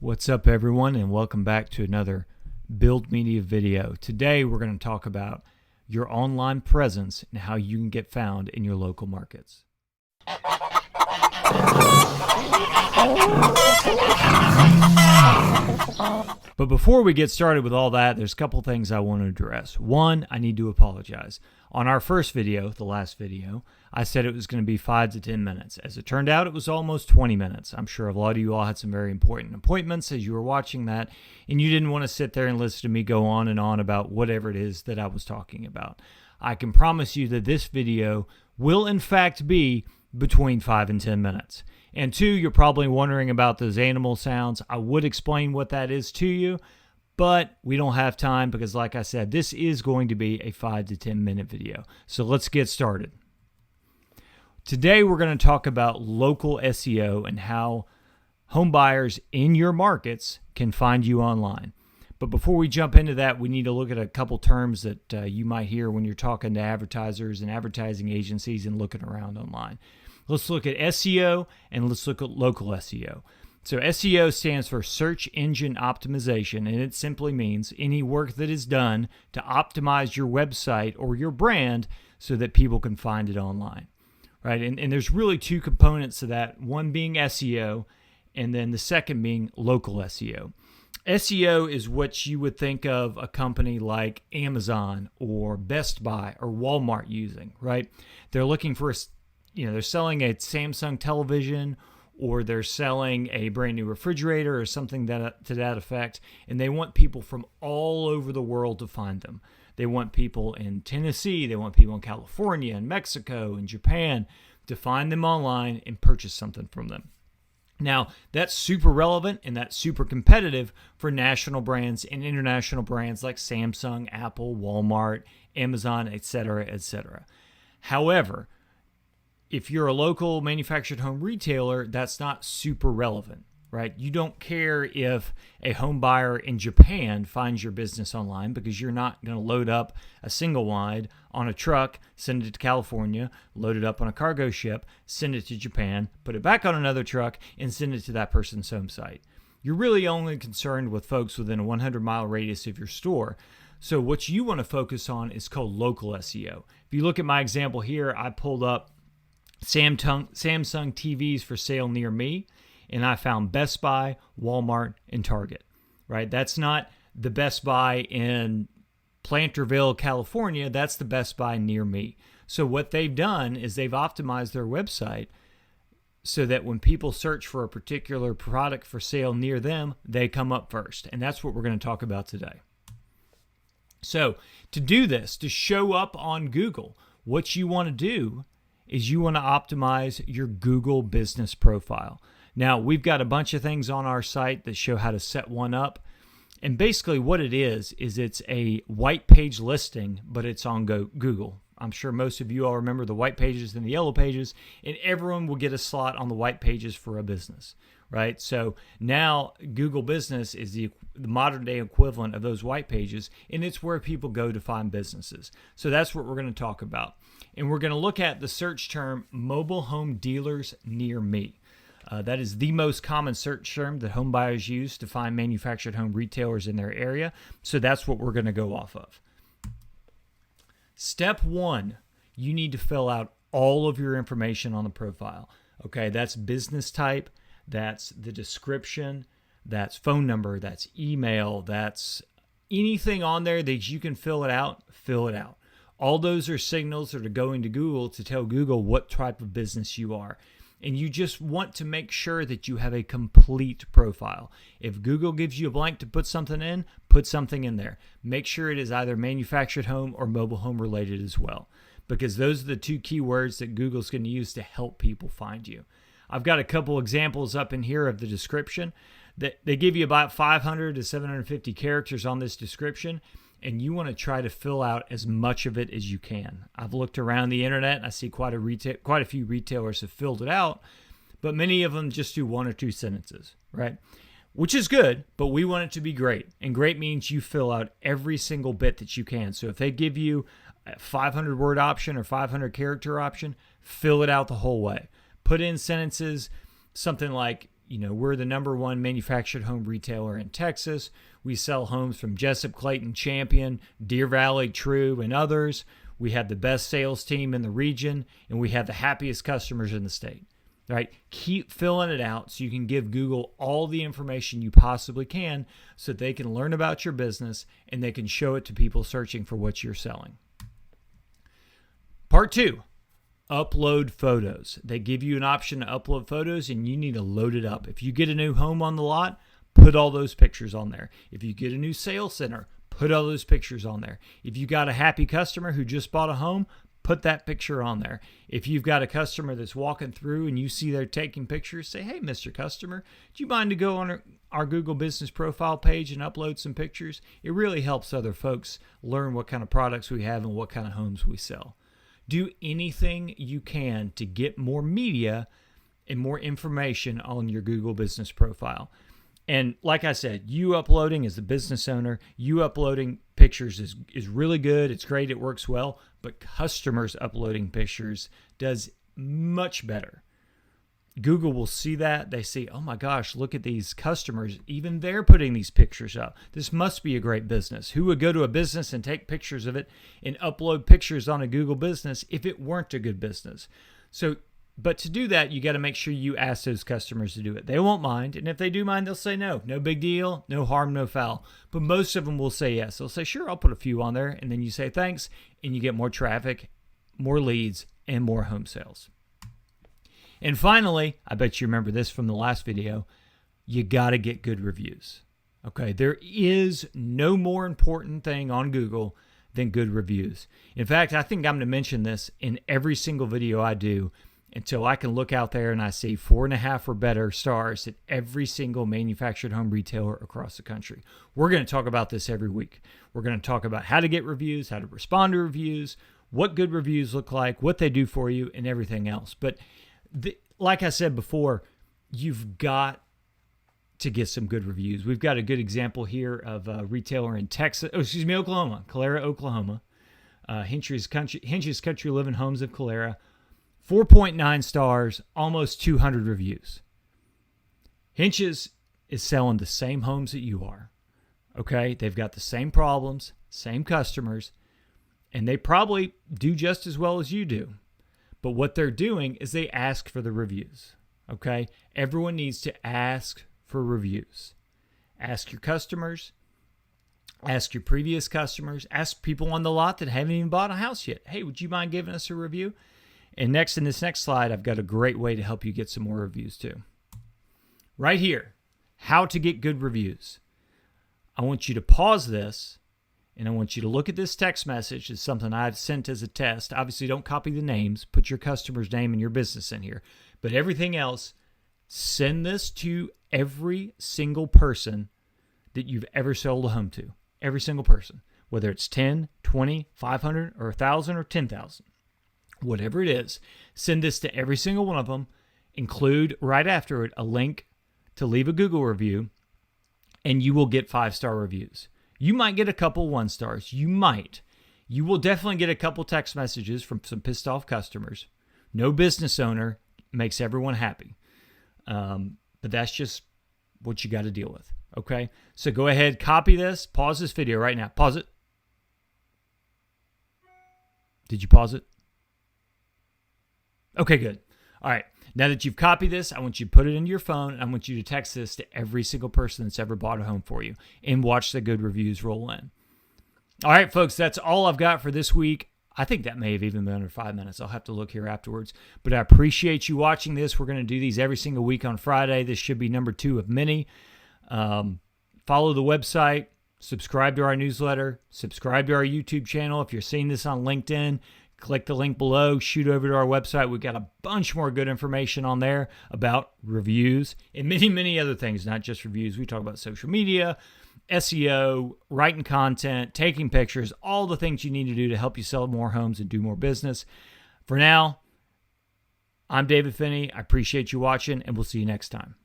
What's up, everyone, and welcome back to another Build Media video. Today we're going to talk about your online presence and how you can get found in your local markets. But before we get started with all that, there's a couple things I want to address. One, I need to apologize. On our first video, the last video, I said it was going to be 5 to 10 minutes. As it turned out, it was almost 20 minutes. I'm sure a lot of you all had some very important appointments as you were watching that, and you didn't want to sit there and listen to me go on and on about whatever it is that I was talking about. I can promise you that this video will in fact be between 5 and 10 minutes. And two, you're probably wondering about those animal sounds. I would explain what that is to you, but we don't have time because, like I said, this is going to be a 5 to 10 minute video. So let's get started. Today, we're going to talk about local SEO and how home buyers in your markets can find you online. But before we jump into that, we need to look at a couple terms that you might hear when you're talking to advertisers and advertising agencies and looking around online. Let's look at SEO and let's look at local SEO. So SEO stands for Search Engine Optimization, and it simply means any work that is done to optimize your website or your brand so that people can find it online, right? And there's really two components to that, one being SEO and then the second being local SEO. SEO is what you would think of a company like Amazon or Best Buy or Walmart using, right? They're looking for they're selling a Samsung television, or they're selling a brand new refrigerator or something to that effect, and they want people from all over the world to find them. They want people in Tennessee, they want people in California and Mexico and Japan to find them online and purchase something from them. Now, that's super relevant and that's super competitive for national brands and international brands like Samsung, Apple, Walmart, Amazon, etc., etc. However, if you're a local manufactured home retailer, that's not super relevant, right? You don't care if a home buyer in Japan finds your business online because you're not going to load up a single wide on a truck, send it to California, load it up on a cargo ship, send it to Japan, put it back on another truck, and send it to that person's home site. You're really only concerned with folks within a 100-mile radius of your store. So what you want to focus on is called local SEO. If you look at my example here, I pulled up Samsung TVs for sale near me, and I found Best Buy, Walmart, and Target, right? That's not the Best Buy in Planterville, California. That's the Best Buy near me. So what they've done is they've optimized their website so that when people search for a particular product for sale near them, they come up first. And that's what we're going to talk about today. So to do this, to show up on Google, what you want to do is you want to optimize your Google business profile. Now, we've got a bunch of things on our site that show how to set one up. And basically what it is it's a white page listing, but it's on Google. I'm sure most of you all remember the white pages and the yellow pages, and everyone will get a slot on the white pages for a business, right? So now Google Business is the modern day equivalent of those white pages, and it's where people go to find businesses. So that's what we're going to talk about. And we're going to look at the search term mobile home dealers near me. That is the most common search term that home buyers use to find manufactured home retailers in their area. So that's what we're going to go off of. Step one, you need to fill out all of your information on the profile. Okay, that's business type, that's the description, that's phone number, that's email, that's anything on there that you can fill it out, fill it out. All those are signals that are going to Google to tell Google what type of business you are. And you just want to make sure that you have a complete profile. If Google gives you a blank to put something in, put something in there. Make sure it is either manufactured home or mobile home related as well, because those are the two keywords that Google's going to use to help people find you. I've got a couple examples up in here of the description. They give you about 500 to 750 characters on this description, and you want to try to fill out as much of it as you can. I've looked around the internet, and I see quite a few retailers have filled it out, but many of them just do 1 or 2 sentences, right? Which is good, but we want it to be great. And great means you fill out every single bit that you can. So if they give you a 500 word option or 500 character option, fill it out the whole way. Put in sentences, something like, we're the #1 manufactured home retailer in Texas. We sell homes from Jessup, Clayton, Champion, Deer Valley, True, and others. We have the best sales team in the region, and we have the happiest customers in the state. Right? Keep filling it out so you can give Google all the information you possibly can so that they can learn about your business and they can show it to people searching for what you're selling. Part 2, upload photos. They give you an option to upload photos and you need to load it up. If you get a new home on the lot, put all those pictures on there. If you get a new sales center, put all those pictures on there. If you got a happy customer who just bought a home, put that picture on there. If you've got a customer that's walking through and you see they're taking pictures, say, hey, Mr. Customer, do you mind to go on our Google Business Profile page and upload some pictures? It really helps other folks learn what kind of products we have and what kind of homes we sell. Do anything you can to get more media and more information on your Google Business Profile. And like I said, you uploading as the business owner, you uploading pictures is really good. It's great. It works well. But customers uploading pictures does much better. Google will see that. They see, oh my gosh, look at these customers. Even they're putting these pictures up. This must be a great business. Who would go to a business and take pictures of it and upload pictures on a Google business if it weren't a good business? But to do that, you got to make sure you ask those customers to do it. They won't mind. And if they do mind, they'll say no. No big deal. No harm, no foul. But most of them will say yes. They'll say, sure, I'll put a few on there. And then you say thanks. And you get more traffic, more leads, and more home sales. And finally, I bet you remember this from the last video, you got to get good reviews. Okay, there is no more important thing on Google than good reviews. In fact, I think I'm going to mention this in every single video I do until I can look out there and I see 4.5 or better stars at every single manufactured home retailer across the country. We're going to talk about this every week. We're going to talk about how to get reviews, how to respond to reviews, what good reviews look like, what they do for you, and everything else. But like I said before, you've got to get some good reviews. We've got a good example here of a retailer in Oklahoma, Calera, Oklahoma. Hinch's Country Living Homes of Calera. 4.9 stars, almost 200 reviews. Hinch's is selling the same homes that you are. Okay? They've got the same problems, same customers, and they probably do just as well as you do. But what they're doing is they ask for the reviews. Okay? Everyone needs to ask for reviews. Ask your customers. Ask your previous customers. Ask people on the lot that haven't even bought a house yet. Hey, would you mind giving us a review? And next, in this next slide, I've got a great way to help you get some more reviews too. Right here, how to get good reviews. I want you to pause this, and I want you to look at this text message. It's something I've sent as a test. Obviously, don't copy the names. Put your customer's name and your business in here. But everything else, send this to every single person that you've ever sold a home to. Every single person. Whether it's 10, 20, 500, or 1,000, or 10,000. Whatever it is, send this to every single one of them. Include right after it a link to leave a Google review, and you will get 5-star reviews. You might get a couple 1-stars. You might. You will definitely get a couple text messages from some pissed off customers. No business owner makes everyone happy. But that's just what you got to deal with. Okay? So go ahead, copy this, pause this video right now. Pause it. Did you pause it? Okay, good. All right. Now that you've copied this, I want you to put it into your phone. I want you to text this to every single person that's ever bought a home for you and watch the good reviews roll in. All right, folks, that's all I've got for this week. I think that may have even been under 5 minutes. I'll have to look here afterwards. But I appreciate you watching this. We're going to do these every single week on Friday. This should be number 2 of many. Follow the website. Subscribe to our newsletter. Subscribe to our YouTube channel. If you're seeing this on LinkedIn, click the link below, shoot over to our website. We've got a bunch more good information on there about reviews and many, many other things, not just reviews. We talk about social media, SEO, writing content, taking pictures, all the things you need to do to help you sell more homes and do more business. For now, I'm David Finney. I appreciate you watching, and we'll see you next time.